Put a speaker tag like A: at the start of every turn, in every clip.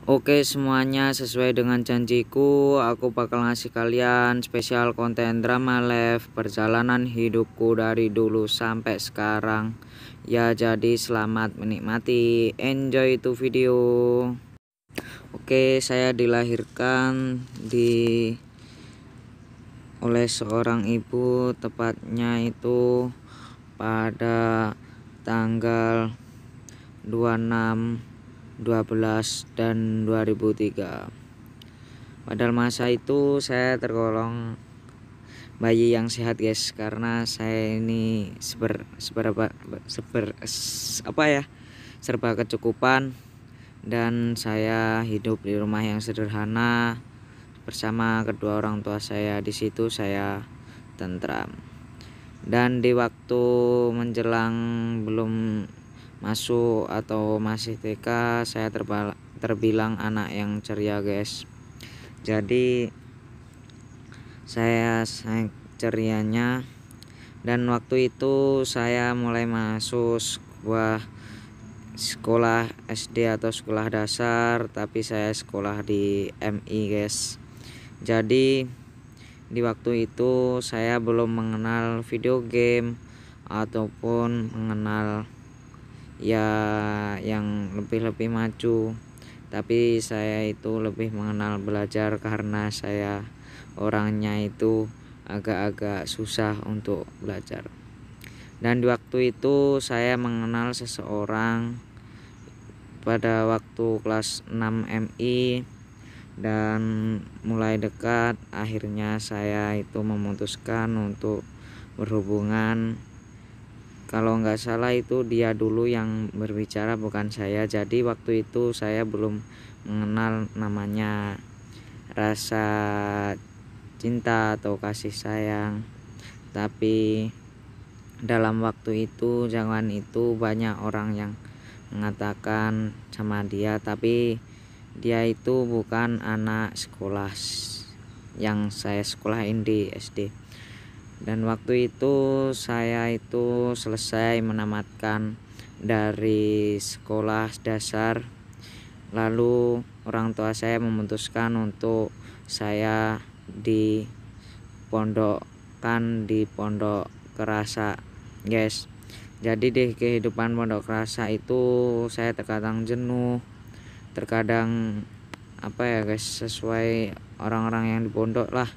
A: Oke semuanya, sesuai dengan janjiku, aku bakal ngasih kalian spesial konten drama live perjalanan hidupku dari dulu sampai sekarang. Ya jadi selamat menikmati, enjoy itu video. Oke, saya dilahirkan oleh seorang ibu, tepatnya itu pada tanggal 26 12 dan 2003. Padahal masa itu saya tergolong bayi yang sehat guys, karena saya ini serba kecukupan, dan saya hidup di rumah yang sederhana bersama kedua orang tua saya. Di situ saya tentram. Dan di waktu menjelang belum masuk atau masih TK, saya terbilang anak yang ceria guys. Jadi saya cerianya, dan waktu itu saya mulai masuk sekolah SD atau sekolah dasar, tapi saya sekolah di MI guys. Jadi di waktu itu saya belum mengenal video game ataupun mengenal ya yang lebih maju, tapi saya itu lebih mengenal belajar karena saya orangnya itu agak-agak susah untuk belajar. Dan di waktu itu saya mengenal seseorang pada waktu kelas 6 MI, dan mulai dekat. Akhirnya saya itu memutuskan untuk berhubungan. Kalau nggak salah itu dia dulu yang berbicara, bukan saya. Jadi waktu itu saya belum mengenal namanya rasa cinta atau kasih sayang. Tapi dalam waktu itu, jangan itu banyak orang yang mengatakan sama dia, tapi dia itu bukan anak sekolah yang saya sekolahin di SD. Dan waktu itu saya itu selesai menamatkan dari sekolah dasar, lalu orang tua saya memutuskan untuk saya dipondokkan di Pondok Kerasa guys. Jadi di kehidupan Pondok Kerasa itu saya terkadang jenuh, terkadang guys, sesuai orang-orang yang di pondok lah.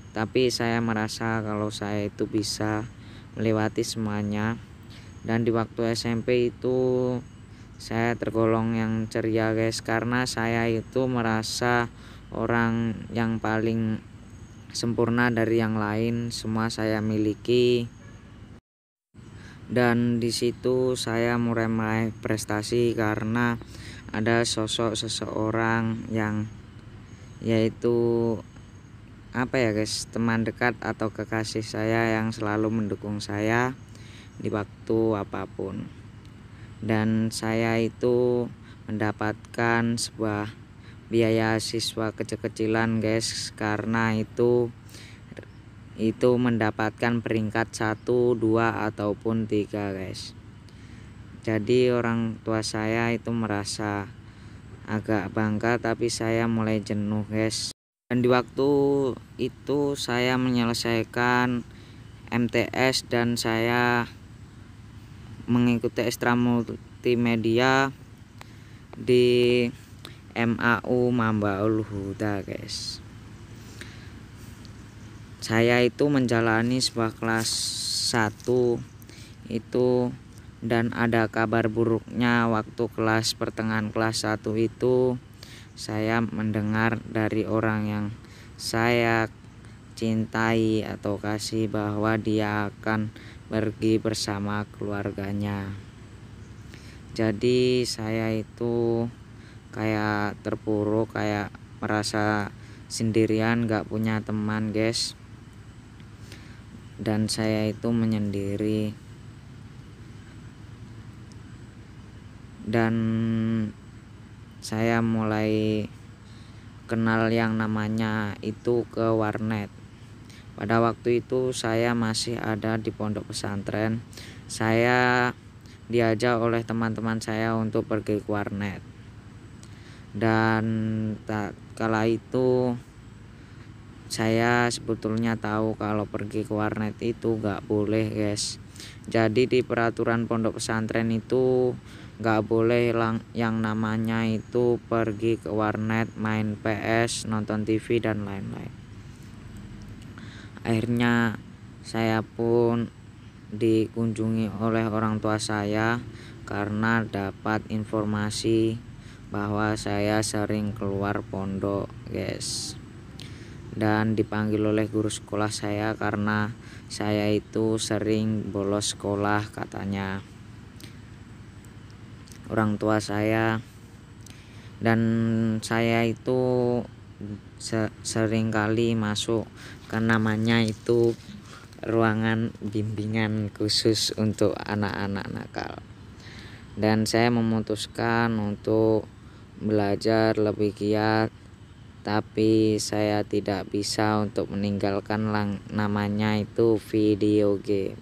A: Tapi saya merasa kalau saya itu bisa melewati semuanya. Dan di waktu SMP itu saya tergolong yang ceria guys, karena saya itu merasa orang yang paling sempurna dari yang lain. Semua saya miliki, dan di situ saya mulai prestasi karena ada sosok seseorang yang yaitu guys, teman dekat atau kekasih saya yang selalu mendukung saya di waktu apapun. Dan saya itu mendapatkan sebuah biaya siswa kecil-kecilan guys, karena itu mendapatkan peringkat 1, 2 ataupun 3 guys. Jadi orang tua saya itu merasa agak bangga, tapi saya mulai jenuh guys. Dan di waktu itu saya menyelesaikan MTS, dan saya mengikuti ekstra multimedia di MAU Mambaul Huda guys. Saya itu menjalani sebuah kelas 1 itu, dan ada kabar buruknya. Waktu pertengahan kelas 1 itu saya mendengar dari orang yang saya cintai atau kasih bahwa dia akan pergi bersama keluarganya. Jadi saya itu kayak terpuruk, kayak merasa sendirian, gak punya teman guys. Dan saya itu menyendiri, dan saya mulai kenal yang namanya itu ke warnet. Pada waktu itu saya masih ada di pondok pesantren. Saya diajak oleh teman-teman saya untuk pergi ke warnet. dan tak kala itu saya sebetulnya tahu kalau pergi ke warnet itu gak boleh guys. Jadi di peraturan pondok pesantren itu gak boleh yang namanya itu pergi ke warnet, main PS, nonton TV dan lain-lain. Akhirnya saya pun dikunjungi oleh orang tua saya karena dapat informasi bahwa saya sering keluar pondok guys, dan dipanggil oleh guru sekolah saya karena saya itu sering bolos sekolah katanya orang tua saya. Dan saya itu sering kali masuk ke namanya itu ruangan bimbingan khusus untuk anak-anak nakal, dan saya memutuskan untuk belajar lebih giat, tapi saya tidak bisa untuk meninggalkan namanya itu video game.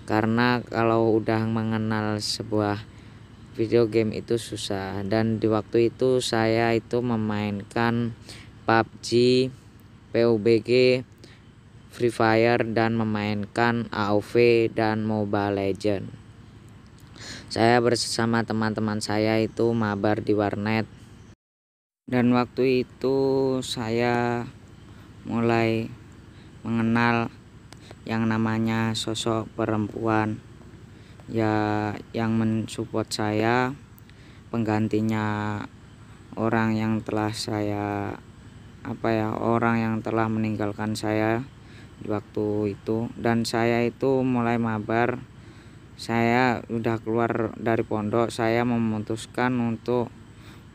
A: Karena kalau udah mengenal sebuah video game itu susah, dan di waktu itu saya itu memainkan PUBG, PUBG, Free Fire, dan memainkan AoV dan Mobile Legend. Saya bersama teman-teman saya itu mabar di warnet, dan waktu itu saya mulai mengenal yang namanya sosok perempuan ya yang mensupport saya, penggantinya orang yang telah orang yang telah meninggalkan saya di waktu itu. Dan saya itu mulai mabar, saya udah keluar dari pondok, saya memutuskan untuk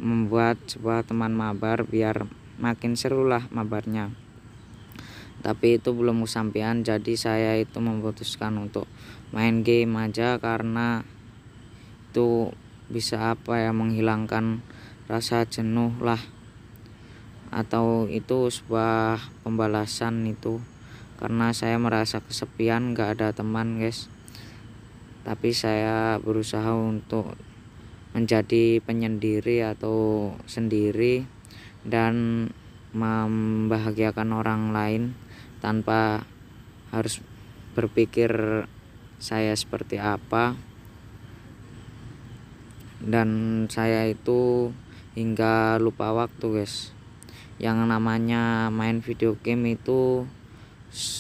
A: membuat sebuah teman mabar biar makin seru lah mabarnya. Tapi itu belum kesampaian, jadi saya itu memutuskan untuk main game aja karena itu bisa menghilangkan rasa jenuh lah, atau itu sebuah pembalasan itu, karena saya merasa kesepian, gak ada teman guys. Tapi saya berusaha untuk menjadi penyendiri atau sendiri dan membahagiakan orang lain tanpa harus berpikir saya seperti apa. Dan saya itu hingga lupa waktu guys. Yang namanya main video game itu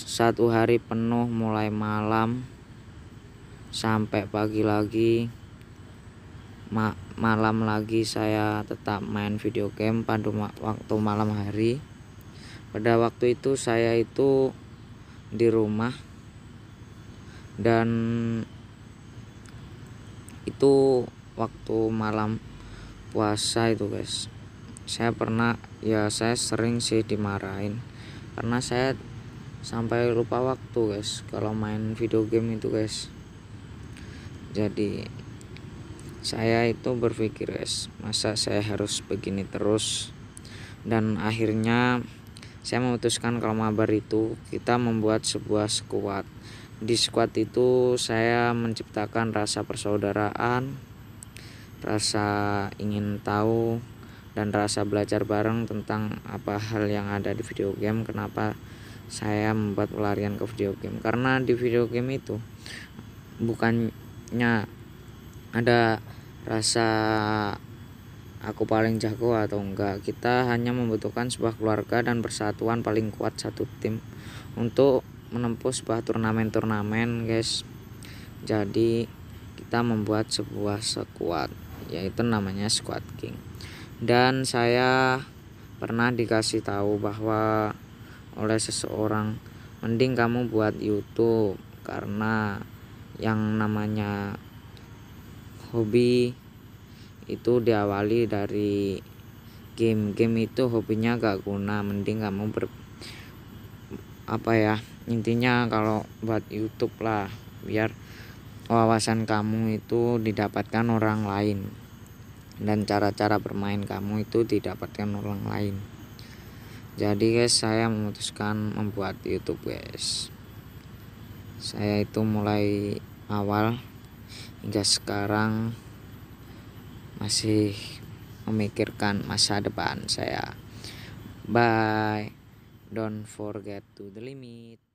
A: satu hari penuh, mulai malam sampai pagi lagi, malam lagi saya tetap main video game pada waktu malam hari. Pada waktu itu saya itu di rumah, dan itu waktu malam puasa itu guys. Saya sering sih dimarahin karena saya sampai lupa waktu guys kalau main video game itu guys. Jadi saya itu berpikir guys, masa saya harus begini terus. Dan akhirnya saya memutuskan kalau mabar itu kita membuat sebuah squad. Di squad itu saya menciptakan rasa persaudaraan, rasa ingin tahu, dan rasa belajar bareng tentang apa hal yang ada di video game. Kenapa saya membuat pelarian ke video game? Karena di video game itu bukannya ada rasa aku paling jago atau enggak. Kita hanya membutuhkan sebuah keluarga dan persatuan paling kuat satu tim untuk menempuh sebuah turnamen guys. Jadi kita membuat sebuah squad, yaitu namanya Squad King. Dan saya pernah dikasih tahu bahwa oleh seseorang, mending kamu buat YouTube, karena yang namanya hobi itu diawali dari game itu hobinya gak guna, mending kamu intinya kalau buat YouTube lah, biar wawasan kamu itu didapatkan orang lain dan cara-cara bermain kamu itu didapatkan orang lain. Jadi guys, saya memutuskan membuat YouTube guys. Saya itu mulai awal hingga sekarang masih memikirkan masa depan saya. Bye, don't forget to the limit.